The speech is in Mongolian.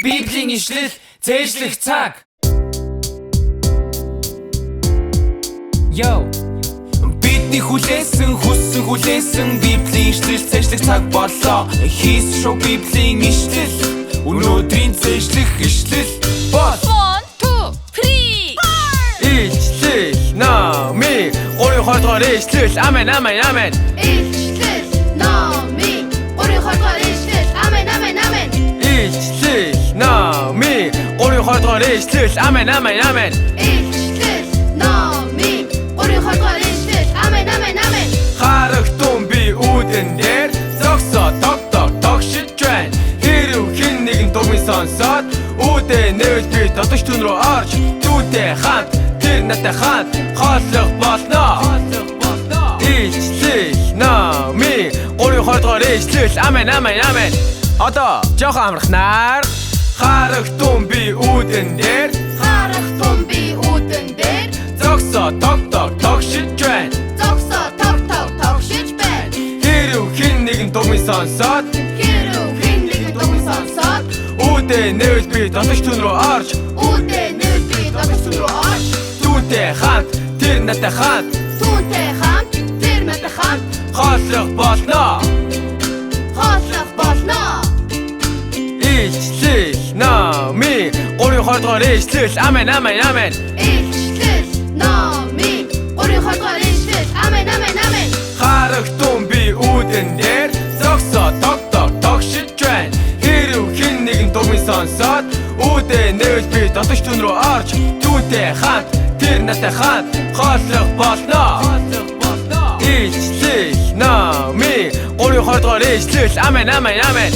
Bibлийн ишлэл цээжлэх цаг. Yo. Бидний хүлээсэн хүлээсэн Библийн ишлэл цээжлэх цаг боллоо. Хийс шоу Библийн ишлэл. Өнөөдрийн цээжлэх ишлэл бол 1 2 3 ишлэл номын 3 дугаар ишлэл. Амен амен амен. Ишлэл номын 3 дугаар ишлэл. Амен амен амен. Ишлэл номын 3 дугаар ишлэл. Амен амен амен. Ишлэл номын 3 дугаар ишлэл. Амен амен амен. Харагтун би үүдэн дээр зогсоо тогшиж байна. Хэрв хэн нэгэн дугмын сонсоод үүдээ нээж би дотогч түн рүү орж түүтэй хамт тэр надтай хамт хооллох болно. Ишлэл номын 3 дугаар ишлэл. Амен амен амен. Одоо жоохон амрахнаар харагтун би үүдэн дээр зогсоо тогшиж байна. Хэрв хэн нэгэн дугмын сонсоод үүдээ нээж би дотогч түн рүү орж түүтэй хамт тэр надтай хамт хооллох болно. Ишлэл номын 3 дугаар ишлэл. Амен амен амен. Ишлэл номын 3 дугаар ишлэл. Амен амен амен. Харагтун би үүдэн дээр зогсоо тогшиж байна. Хэрв хэн нэгэн дугмын сонсоод үүдээ нээж би дотогч түн рүү орж түүтэй хамт тэр надтай хамт хооллох болно. Ишлэл номын 3 дугаар ишлэл. Амен амен амен.